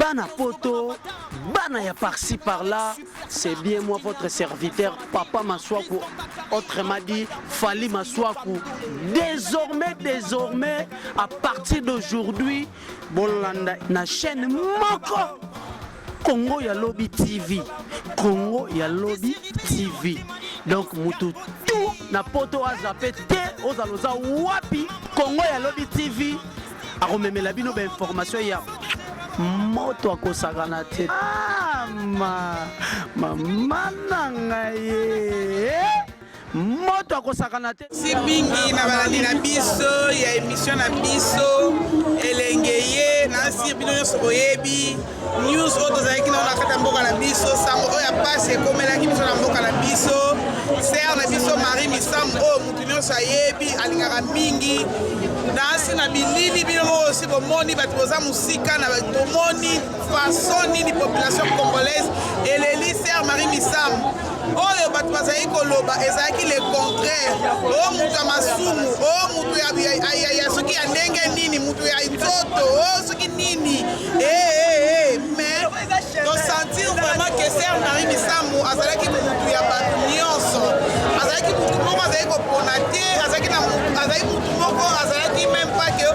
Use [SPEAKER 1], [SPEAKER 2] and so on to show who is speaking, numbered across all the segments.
[SPEAKER 1] Bana poto, bana ya par-ci par-là, c'est bien moi votre serviteur, Papa Maswaku, autrement dit, Fally Maswaku. Désormais, à partir d'aujourd'hui, Bolanda, na chaîne Moko, Congo ya Lobby TV. Congo ya Lobby TV. Donc, mutu tout na poto a zappé te, ozaloza wapi, Congo ya Lobby TV. A rememela bino ba information ya moto akosakana te. Mama nangaye. Moto akosakana te.
[SPEAKER 2] Si mingi na balandi na biso ya émission na biso elengeye na sir bino nyonso boyebi news oyo tozalaki nao na kati ya mboka na biso sango oyo ya pasi ekomelaki biso na mboka na biso ser na biso Marie Misambu oyo mutu nyonso ayebi alingaka mingi nasi na bilili bino moko osi bomoni bato boza mosika na tomoni façon nini population congolaise eleli ser Marie Misambu oyo bato bazali koloba ezalaki le contraire oyo mutu ya masumu oyo mutu ya soki ya ndenge nini mutu ya nzoto oyo soki nini mais tosentir vraiment que ser Marie Misambu azalaki mutu ya bato nyonso azalaki mutu moko azalaki kopona te azalaki mutu moko azalaki même pas que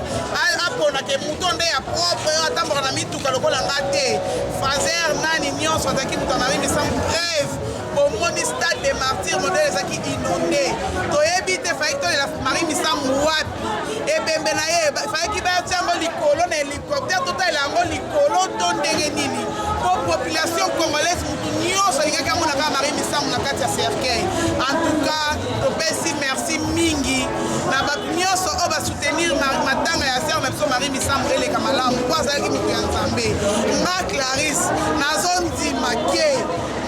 [SPEAKER 2] apona ke mutu nde ya propre oyo atamboka na mituka lokola nga te fazer nani nyonso azalaki mutu ya Marie Misambu bref omoni stade de martyr modèle ezaki inondé toyebi te fayaki tolela Marie Misambu wapi ebembe na ye fayaki batia yango likolo na hélicoptère totalela yango likolo to ndenge nini po population congolaise mutu nyonso alingaki yango na kaka Marie Misambu na kati ya cercueil. En tout cas topesi merci mingi na bato nyonso oyo basoutenir matanga ya ser na biso Marie Misambu eleka malamu po azalaki mutu ya nzambe. Nga Clarisse nazondima ke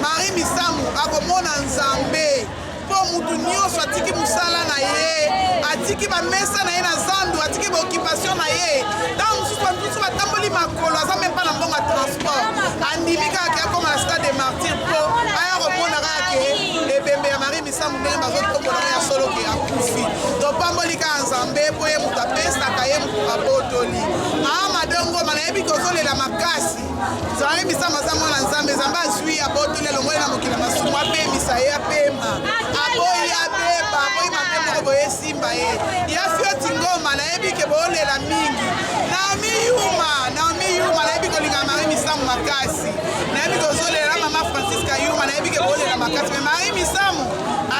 [SPEAKER 2] Marie Misambu akomona nzambe po mutu nyonso atiki musala na ye atiki bamesa na ye na zandu atiki baoccupation na ye ntango mosusu batamboli makolo aza meme mpa na mbongo ya transport andimi kaka ke akoma na stade de martyr mpo aya komona kaka ke ebembe ya Marie Misambu ndenge bazotombola ya solo ke akufi topamboli kaka nzambe mpo ye mutu apesaka ye mutu abotoli madongoma nayebi kozolela makasi Marie Misambu aza mwana nzambe nzambe azwi abotoli elongo ye na mokili masumu apemisa ye apema aboyi abeba aboyi mabe moko boye esimba ye yafi oti ngoma nayebi ke boolela mingi Naomi Yuma nayebi kolinga Marie Misambu makasi nayebi kozolela mama Francisca Yuma nayebi ke boolela makasi me Marie Misambu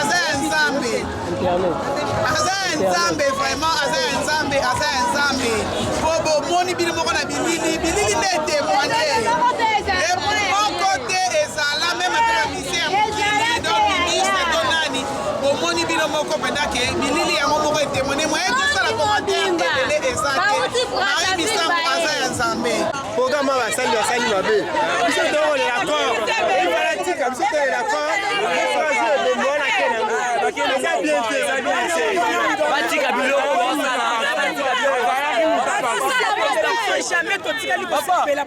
[SPEAKER 2] aza ya nzambe vraiment aza ya nzambe po bomoni bino moko na bilili nde témoigné et mon côté ezala même ate na mise ya mokili donc ministre to nani bomoni bino moko pendake bilili yango moko etémoigné moye tosala commentaire ebele eza te Marie Misambu aza ya nzambe
[SPEAKER 3] programme basali mabe biso tokolela corps ifalatika biso tokolela corps eza bien te batika biloko jamais totikali kosepela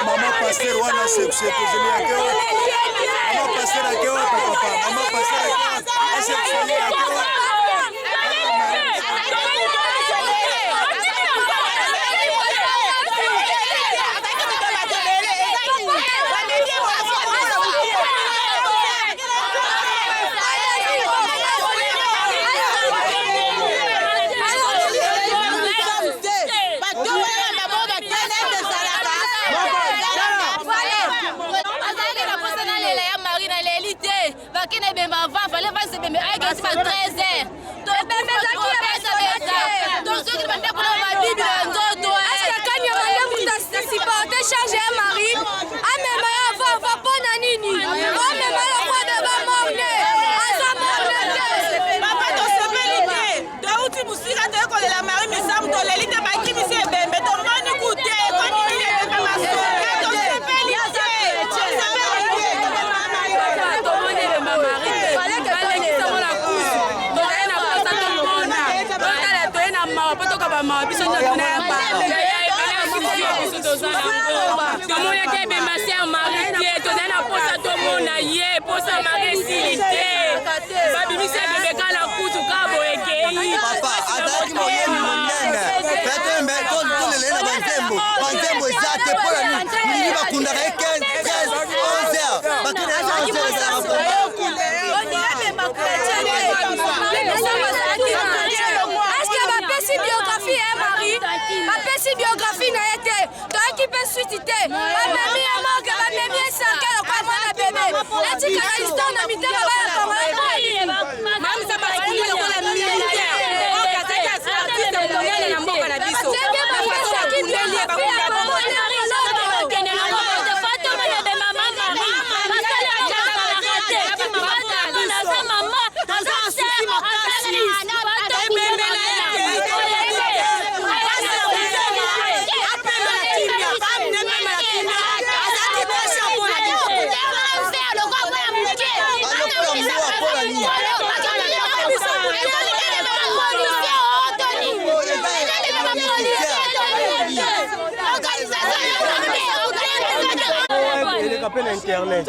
[SPEAKER 4] Maman pasteur wana sexe kozeli yake maman pasteur yake papa maman pasteur yake sexe yake
[SPEAKER 5] biographie na été donc qui peut susciter ma mamie à mort que ma mamie est sans qu'elle quoi mon bébé et tu que l'histoire na mité ba comme même ça parce que le la militaire on ka ta ka artiste mondial na mboka na biso na façon ya kundelia ba
[SPEAKER 3] appelle internet.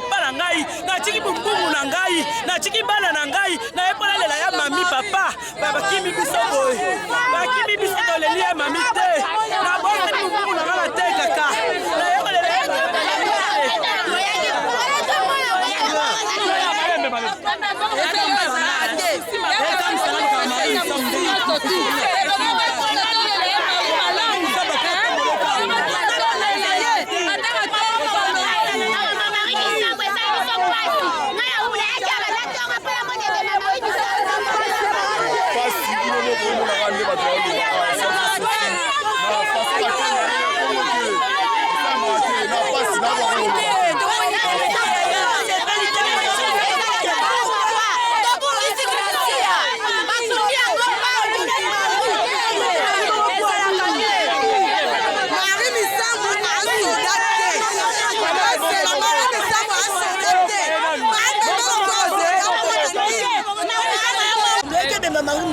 [SPEAKER 6] papa na ngai na tiki bumbumu na ngai na tiki bana na ngai na epola lela ya mami papa bakimi biso boye bakimi biso toleli ya mami te na bongo bumbumu na ngai na te kaka na epola lela ya
[SPEAKER 5] Mama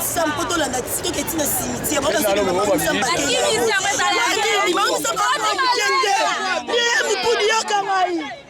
[SPEAKER 7] ça mpo tolanda soki eti na cimetière mipudi yoka ngai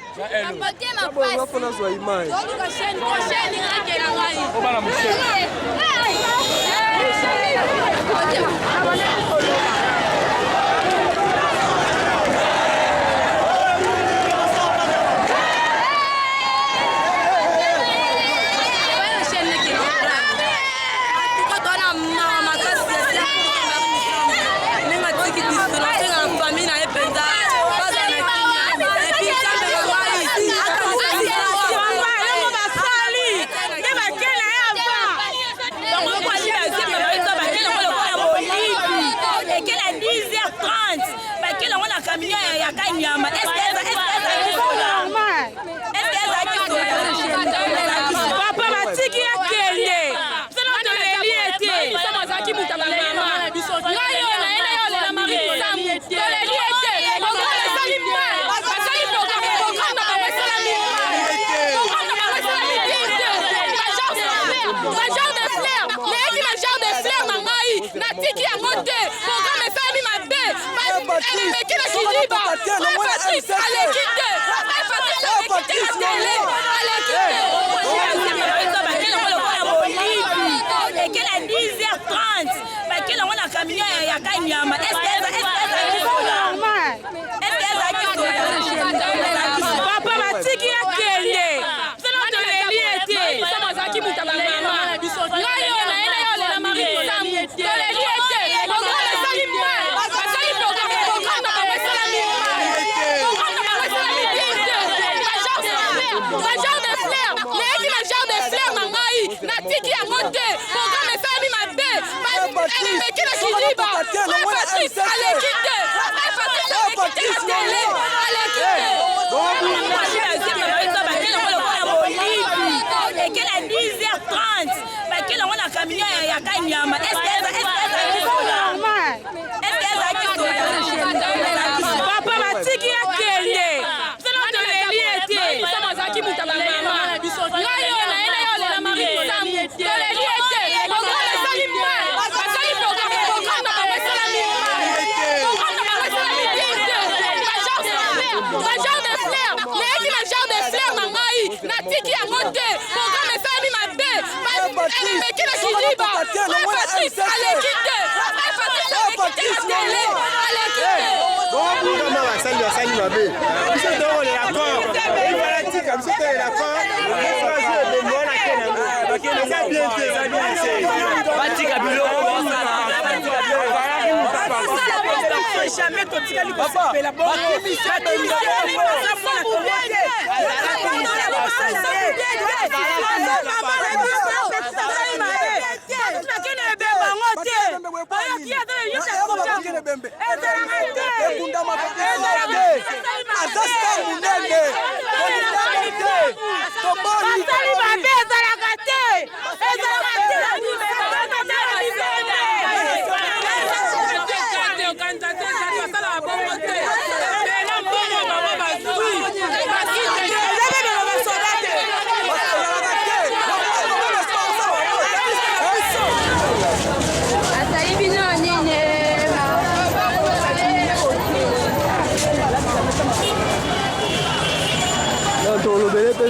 [SPEAKER 6] jamais totikali kosepela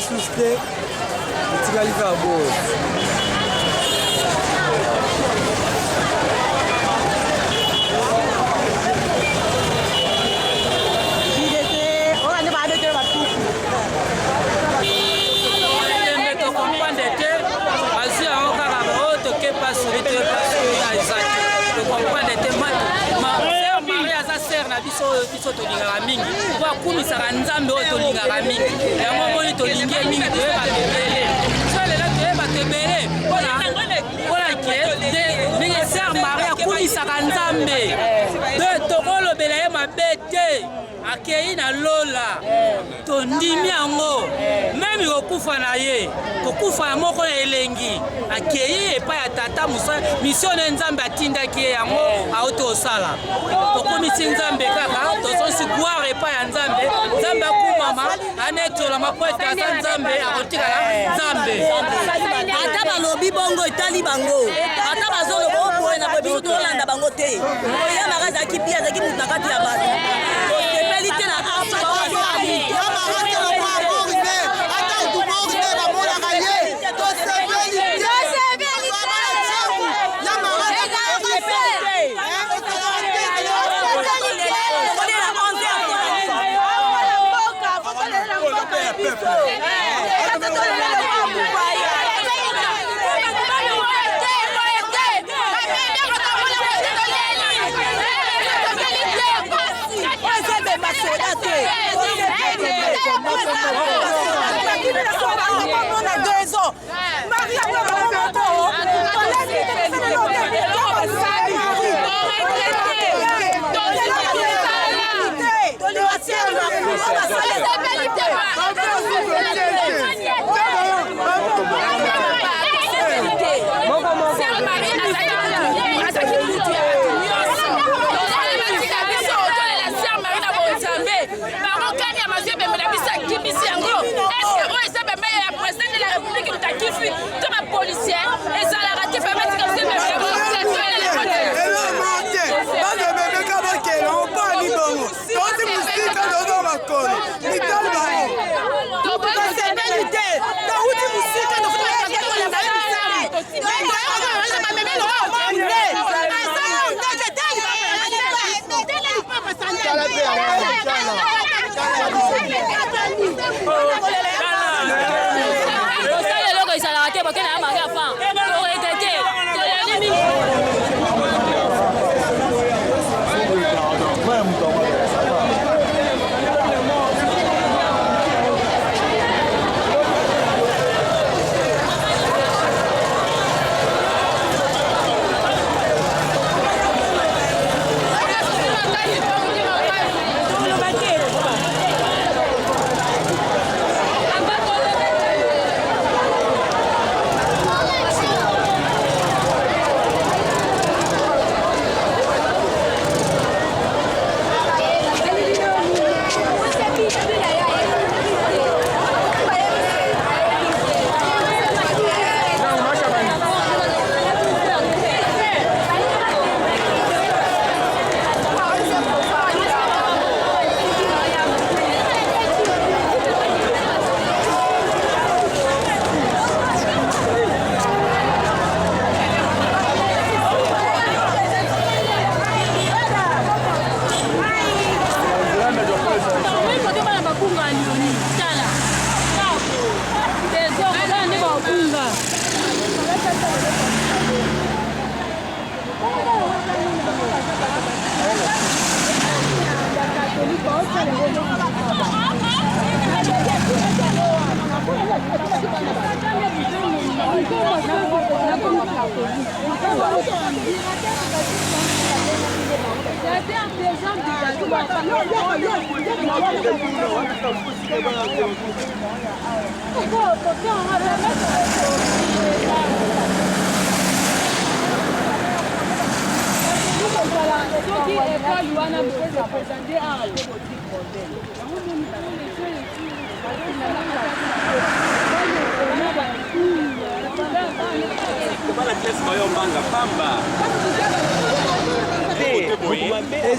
[SPEAKER 3] Susté, tikali kabo.
[SPEAKER 6] biso tolingaka mingi po akumisaka nzambe oyo tolingaka mingi yango moni tolingi mingi toyeba ebele so lelo toyeba ebele mpona ke ndenge ser marie akumisaka nzambe de tokolobela ye mabe te akei na lola tondimi yango meme kokufa na ye kokufa ya moko na elengi akei epai ya tata mosa mission na nzambe atindaki ye yango auti osala tokomisi nzambe kaka tozosi gloire epai ya nzambe nzambe akumama anetolama po etasa nzambe akotikala nzambe
[SPEAKER 7] ata balobi bongo etali bango ata bazoloba oboye na boyebiso tolanda bango te oyamaka azalaki bia azalaki mutu na kati ya bato osepeli te na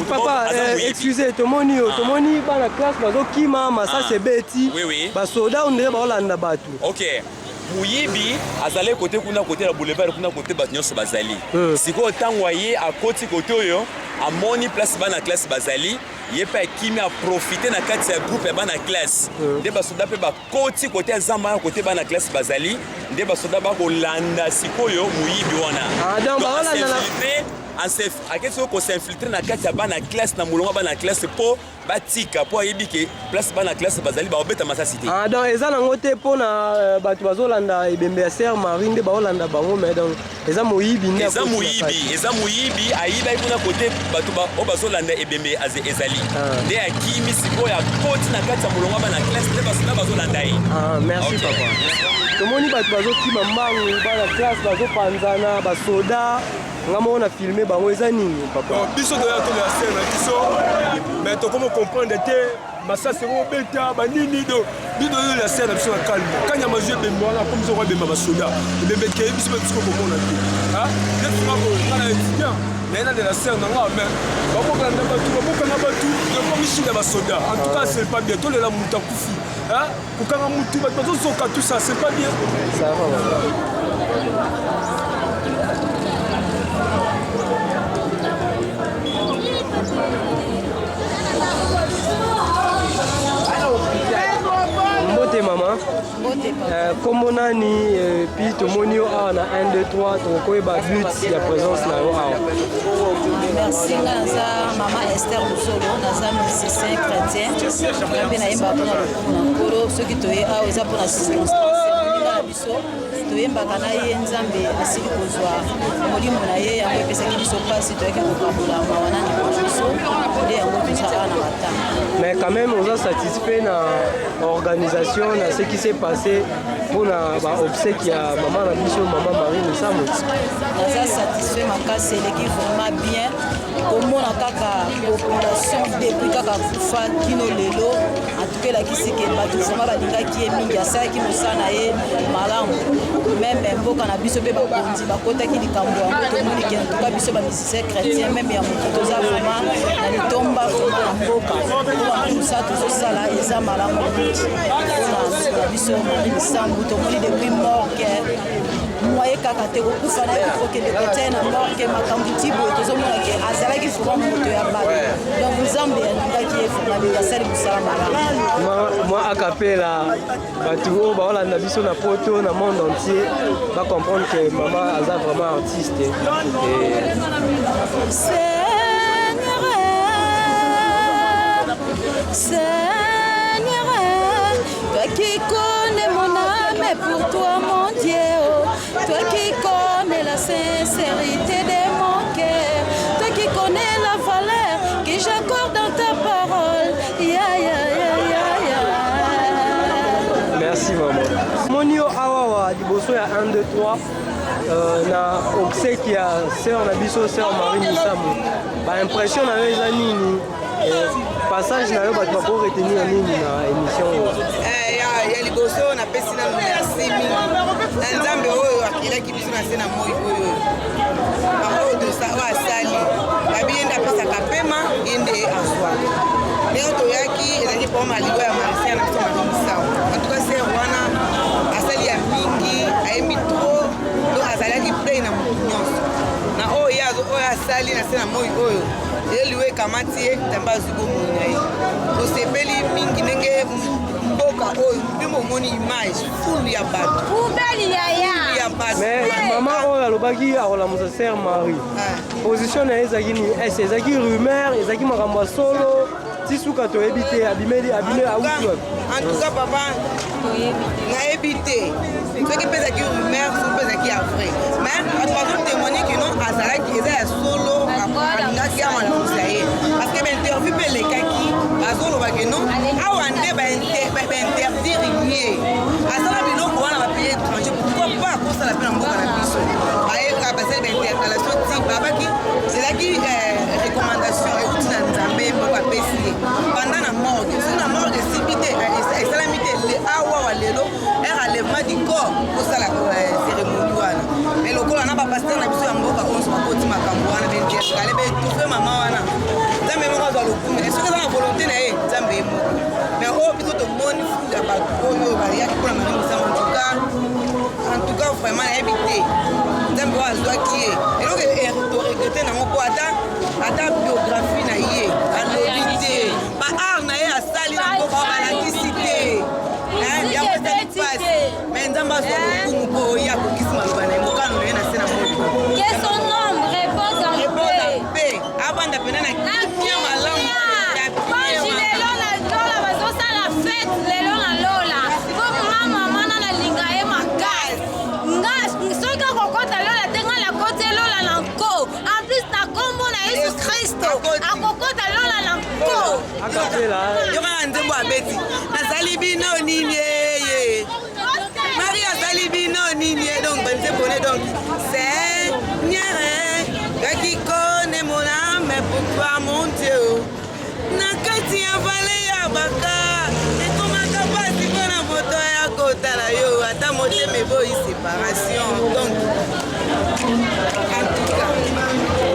[SPEAKER 3] Papa, excusez, tomoni bana classe bazokima masa sebeti basoda ondele baolanda batu.
[SPEAKER 8] OK. Muyibi azale côté kuna côté la boulevard kuna côté bat nyonso bazali. Siko tangwa ye a côté côté oyo a moni place bana classe bazali ye pa kimi a profiter na kati ya groupe bana classe. De basoda pe ba côté zamba côté bana classe bazali de basoda ba kolanda sikoyo muyibi wana.
[SPEAKER 3] Ah donc baolanda na
[SPEAKER 8] aketi soki kosinfiltre na kati ya bana classe na molongo bana classe mpo batika mpo ayebi ke place bana classe bazali baobeta masasi te.
[SPEAKER 3] Donc eza nango te mpona bato bazolanda ebembe ya Sœur Marie nde baolanda bango mais donc eza moyibi nde
[SPEAKER 8] eza moyibi ayibai kuna kote bato oyo bazolanda ebembe ezali nde akimi sikoyo akoti na kati ya molongo bana classe nde basoda bazolanda ye.
[SPEAKER 3] Merci papa. Tomoni bato bazokima mbangu bana classe bazopanzana basoda ngamo on a filmé bango eza nini papa.
[SPEAKER 4] Biso toya to la scène biso mais to comment comprendre te masasi ngo beta banini do bido yo la scène biso na calme kanya mazue be mwana comme zo be mama soda be ke biso be biso ko mona te hein je suis pas bon kana étudiant mais dans la scène nga mais baboka na batu de commission de basoda en tout cas c'est pas bien to la muta kufi hein kokanga mutu bato zoka tout ça c'est pas bien
[SPEAKER 3] ça va. Mbote mama kombo nani puis tomoni yo awa na 1 2 3 tokoyeba but ya présence na yo awa.
[SPEAKER 9] Merci naza mama Esther Busolo naza musicien chrétien mpe nayemba mpona lokolo soki toye awa eza mpona na biso toyembaka na ye nzambe asili kozwa molimo na ye yango epesaki biso mpasi toyaki kokambola mawana na biso nde yango toza awa na matanga.
[SPEAKER 3] Mais quand même on est satisfait na organisation na ce qui s'est passé pour na obsèque ya maman na biso maman Marie Misambo.
[SPEAKER 9] Naza satisfait makasi eleki vraiment bien komona kaka population depuis kaka kufa kino lelo atuke elakisi ke bato vraiment balingaki ye mingi asalaki mosala na ye malamu meme mboka na biso mpe bakonzi bakotaki likambo yango tomoni ke ntuka biso bamisicien chrétien meme ya motu toza vraiment na litomba vraiment na mboka mpona mosa tozosala eza malamu mingi mpona na biso Marie Misambo tomoni depuis morke moye kaka te kokufa na ye kokende kotia na morke makambo ti boye tozomona ke azalaki vraiment moto ya bato donc nzambe alingaki ye vraiment asali mosala malamu.
[SPEAKER 3] Moi akapela bato oyo baolanda biso na poto na monde entier bacomprendre que maman aza vraiment artiste.
[SPEAKER 9] Seigneur, toi qui connais mon âme et pour toi mon Dieu, toi qui connais la sincérité de mon cœur, toi qui connais la valeur que j'accorde dans ta parole.
[SPEAKER 3] Merci maman. Monio awawa liboso ya 1 2 3 na obsèque ya Sœur na biso Sœur Marie Misambo. Ba impression na yo eza nini? Passage na yo bato bako retenir nini na émission oyo?
[SPEAKER 2] Ya liboso napesi nano merci mingi na nzambe oyo akilaki biso na se na moi oyo baoyo asali babi ye nde apesaka pema ye nde azwa ndenge toyaki ezalaki mpo maligo ya marisia na biso Marie Misambo antuka ser wana asali ya mingi ayembi tro do azalaki plei na motu nyonso na oyo asali na se na moi oyo eliwe ekamati ye nzambe azwi bomoi na ye tosepeli mingi ndenge mboka oyo bimo omoni image fulu ya bato
[SPEAKER 3] mais maman oyo alobaki akolamusa Sœur Marie position na ye ezalaki nini ese ezalaki rumeur ezalaki makambo ya solo ti suka toyebi te abimeli auti wapi?
[SPEAKER 2] En tout cas papa nayebi te soki mpe ezalaki rumeur soki mpe ezalaki ya vrai mais bato bazotémoigne ke non azalaki eza ya solo alingaki amalamusa ye parce que bainterview mpe elekaki bazoloba ke non awa nde bainterdire ye asala biloko wana bapaye étranger pourquoi pas akosala mpe na mboka na biso bayeka basali bainterpellation ti babaki ezalaki recommandation euti na nzambe moko apesi ye panda na morgue soki na morgue esibi te esalami te awawa lelo enlèvement du corps kosala cérémonie wana mais lokola na bapaster na biso ya mboka onso bakoti makambo wana bentekale betufe mama wana nzambe moko azwa lokumu soki eza na volonté na ye nzambe ye moko mais oyo biso tomoni ya bato oyo bayaki mpona Marie Misambo en tout cas vraiment nayebi te nzambe oyo azwaki ye eloko toregrete nango mpo ata biographie na ye alobi te baart na ye asali na mboka oyo balakisi te yango ezali pasi mais nzambe azwa lokumu mpo oyo akokisi maloba na ye mokano na ye na se na moko
[SPEAKER 3] kapela
[SPEAKER 2] yoka nzembo abeti nazali bino nini Marie azali bino nini donc banzembo ne donc Seigneur qui connaît mon âme pourquoi mon Dieu nakati ya vale ya baka ekomaka pasi mpona moto ya kotala yo ata motema eboyi séparation donc en tout cas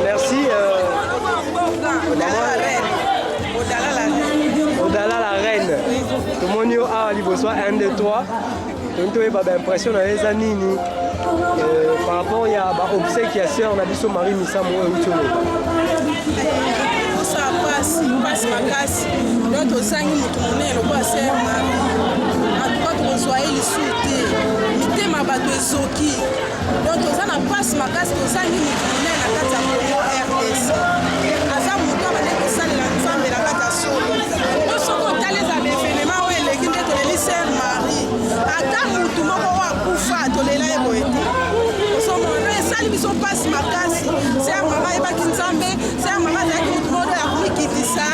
[SPEAKER 3] merci Odala la reine tomoni yo awa liboso 1 2 3 donc toyeba baimpression na eza nini par rapport ya baobsèque ya sœur na biso Marie Misamu oyo utolo
[SPEAKER 2] pasi makasi donc tosangi moto monene lokola sœur Marie atuka tokozwaye lisu te mitema bato ezoki donc toza na pasi makasi tosangi moto monene na kati ya Congo RDC aza moto abande kosalela nzambe na kati ya solo osoko otaleza baevenema oyo eleki nde toleli sœur Marie ata motu moko oyo akufa tolela ye boye te osomona esali biso pasi makasi sœur Marie ayebaki nzambe sœur Marie azalaki motu moko ya komikitisa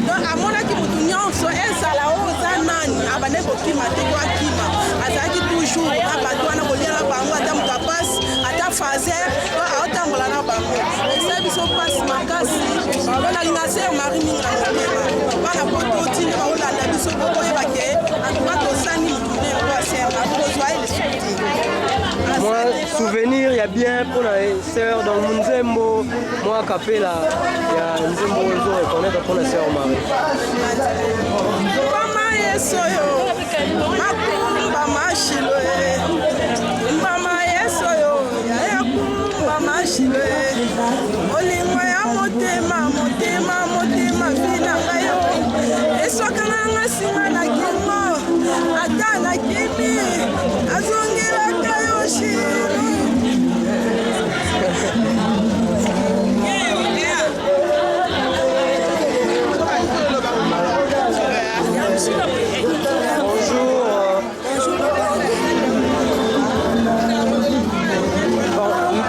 [SPEAKER 2] donc amonaki motu nyonso ezala oyo oza nani abande kokima te to akima azalaki toujours na bato wana kolia na bango ata moto apasi ata faser aotambola na bango esali biso pasi makasi onalinga sœur Marie mingi na motema bana poto otindi baolanda biso bokoyebake atuka tosani motu monene oyo sœur Marie kozwa ye lesuti
[SPEAKER 3] moi souvenir ya bien pour la sœur dans Nzembo moi kapela ya Nzembo ozo reconnaître pour la sœur Marie
[SPEAKER 2] mama yesoyo makumba mashilo mama yesoyo yakumba mashilo olingo ya motema motema motema vina ngayo esoka nanga singa na kimo ata na kimi azongela kayo shiro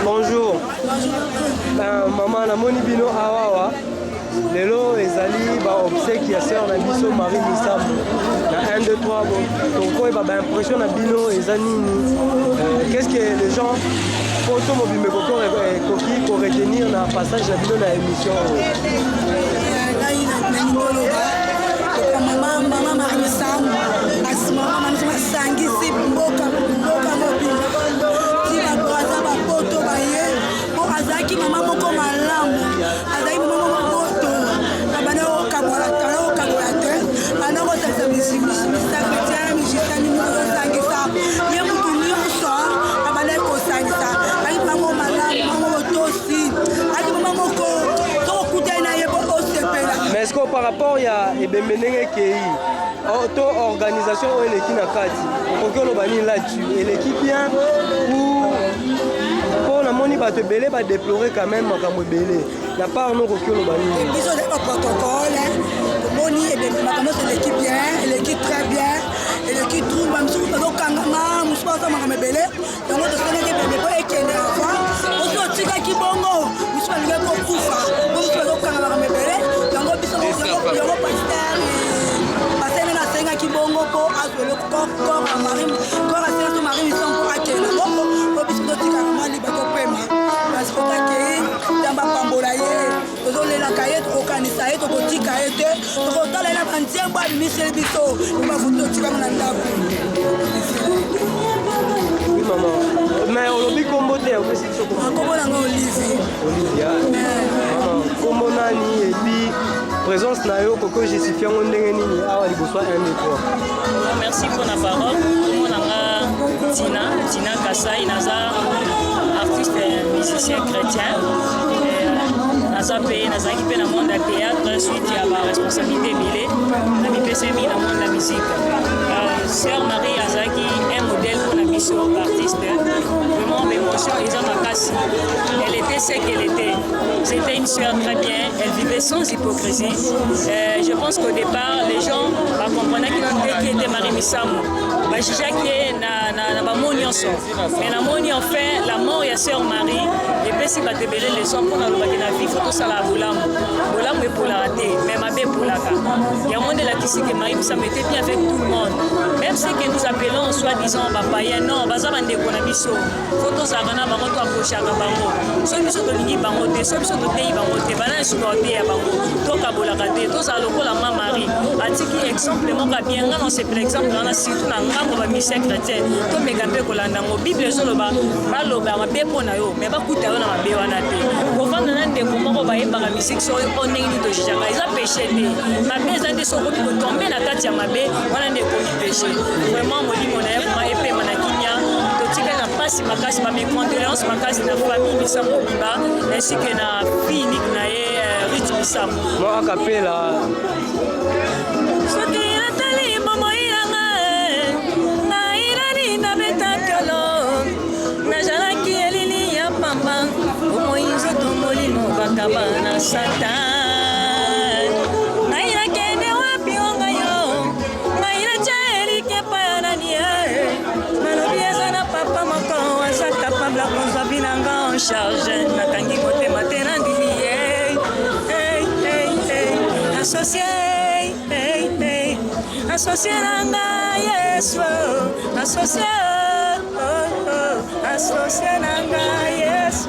[SPEAKER 3] Bonjour. Maman namoni bino awawa lelo ezali baobsèque ya sœur na biso Marie Misamu na 1 2 3 tokoyeba baimpression na bino eza nini qu'est-ce que les gens poto mobimbe koki koretenir na passage na bino na émission
[SPEAKER 10] mama Marie Misamu asimama masangisi mboka mobimba tibakoaza bapoto baye po azalaki mama moko malamu azalaki mama moko boto abana okabola te bana kosalisa misaketiana mijisani mikosangisa ye mutu nyonso abana kosangisa aki mama malamu mama botosi aki mama moko tokokutani na ye po osepela.
[SPEAKER 3] mais est-ce que par rapport ya ebembe ndenge ekei to organisation oyo eleki na kati okoki oloba nini là-dessus eleki bien mpo namoni bato ebele badeplore quand même makambo ebele na part no okoki oloba nini
[SPEAKER 10] biso eza baprotocole omoni makambo nyonso eleki bien eleki très bien eleki trouba misusu bazokangama mosusu baza makambo ebele yango tosenaki ebembe mpo ekende avant osi otikaki bongo mosusu balingaki kokufa po mosusu bazokanga makambo ebele yango biso yango paster basene nasengaki bongo mpo azwele corps asengaso Marie Misamu mpo akende bongo po biso totikaka mwa liba topema kasi kokakei tamba pambola ye tozolelaka ye tokokanisa ye tokotika ye te tokotalela banzembo abimiseli biso bafuti totikama na ndako
[SPEAKER 3] mais olobi kombo te
[SPEAKER 10] kombo nanga
[SPEAKER 3] Olivia kombo nani epi présence na yo koko justifie yango ndenge nini awa liboso 1 2 3
[SPEAKER 7] merci pour la parole kombo nanga Tina Kasai naza artiste musicien chrétien nazalaki mpe na monde ya théâtre suite ya baresponsabilité ebele na mipesa mingi na monde ya musique sœur Marie azalaki un modèle mpona biso
[SPEAKER 11] biso artiste. Vraiment, l'émotion, ils ont ma casse. Elle était ce qu'elle était. C'était une sœur très bien. Elle vivait sans hypocrisie. Je pense qu'au départ, les gens comprenaient qu'il était Marie Missamou. Je sais qu'il y a mais la moni en fait la mort et sœur Marie et puis si va te belé les sons pour la vie faut ça la boulam est pour la rater même à pour la cas il y a monde là qui sait que Marie ça mettait bien avec tout le monde même si que nous appelons soi-disant païen non baza bande kona biso photo za bana bango to approcher ka bango so biso to lingi bango te so biso to tei bango te bana supporter ya bango to ka bola ka te to za lokola ma Marie atiki exemple mo ka bien ngana c'est par exemple na surtout na ngambo ba mission chrétien to megambe kolanda ngo bible ezoloba baloba mabe pona yo me bakuta yo na mabe wana te kovanda na ndeko moko bayembaka misiki so onengi to jijanga eza péché te mabe eza nde soko ko tomber na kati ya mabe wana ndeko mi péché vraiment molimo na ye kuma epema na kimia totika na pasi makasi ba mes condoléances makasi na famille Missamou Biba ainsi que na fille unique na ye Ruth Missamou
[SPEAKER 3] moi capella
[SPEAKER 11] Kabana Satan Naira kende wapi ongayo Naira chaeli kepa na niye Malobieza na papa moko Asa capable konza binanga en charge Nakangi kote matena ndiye Hey, hey, hey Associé, hey, hey Associé nanga Yesu Associé Associé nanga Yesu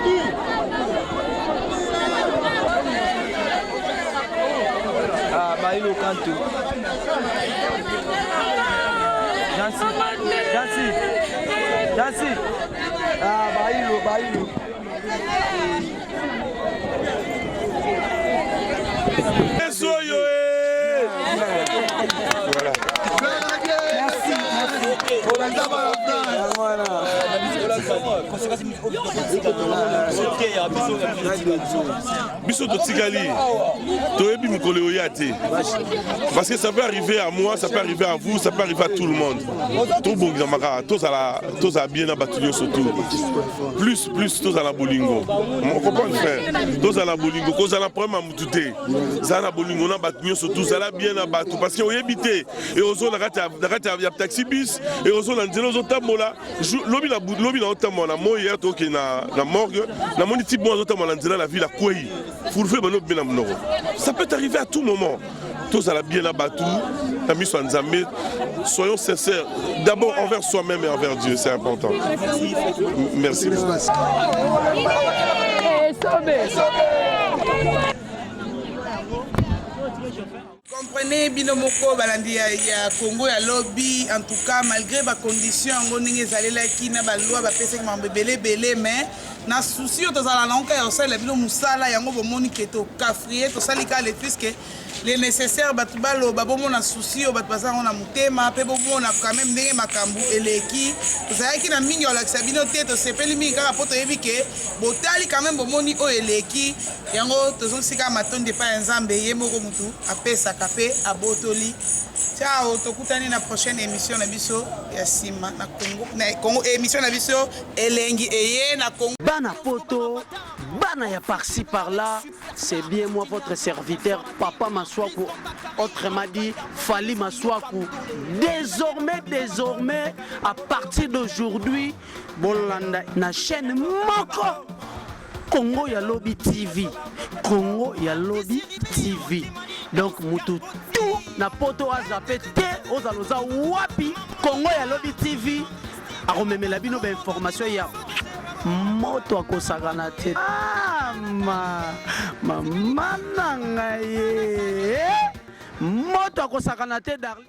[SPEAKER 3] Merci.
[SPEAKER 12] Ah, Bailo Kanto. Jansi. Ah, Bailo.
[SPEAKER 13] Biso Totigali, Toebi Mukole Oyate. Parce que ça peut arriver à moi, ça peut arriver à vous, ça peut arriver à tout le monde. Tout bon Gamara, tous à bien abattu surtout. Plus tous à la bolingo. On comprend le frère. Tous à la bolingo, cause à la problème à Moutouté. Ça la bolingo, on a battu surtout, ça l'a bien abattu. Parce qu'on est habité. Et aux zones, il y a taxi bis, et aux zones, on a tamola. Lobi na otamo na moya toke na morgue na moni type moi otamo na nzela la ville à Kouei. Foulfe bano bien na ça peut arriver à tout moment. Tous à la bien abattu, la mise en Nzambe. Soyons sincères d'abord envers soi-même et envers Dieu, c'est important. Merci.
[SPEAKER 2] Comprenez binomoko balandi ya Congo ya lobby en tout cas malgré ba condition ngo ninge zalela kina ba loi ba pesa ma belé mais na souci to zala na onka ya sala bino musala yango bomoni keto kafrier to salika le puisque les nécessaires batu balo ba bomona souci o batu bazanga na mutema pe bomona quand même ndenge makambu eleki to zala kina mingi ola sabino te to sepeli mingi kaka poto yebike botali quand même bomoni o eleki yango to zon sika matonde pa nzambe ye moko mutu apesa kape abotoli Ciao, tokutani na prochaine émission na biso ya sima na Congo. Na Congo émission na biso elengi eye na Congo.
[SPEAKER 1] Bana poto, bana ya par-ci par-là, c'est bien moi votre serviteur Papa Maswaku, autrement dit Fally Maswaku. Désormais, à partir d'aujourd'hui, bolanda na chaîne moko. Congo ya Lobby TV. Congo ya Lobby TV. Donc mutu tout na poto azapé te ozaloza wapi Congo ya Lobby TV. Aromemela bino ba information ya moto akosakana te. Mama nanga ye. Moto akosakana te Darli.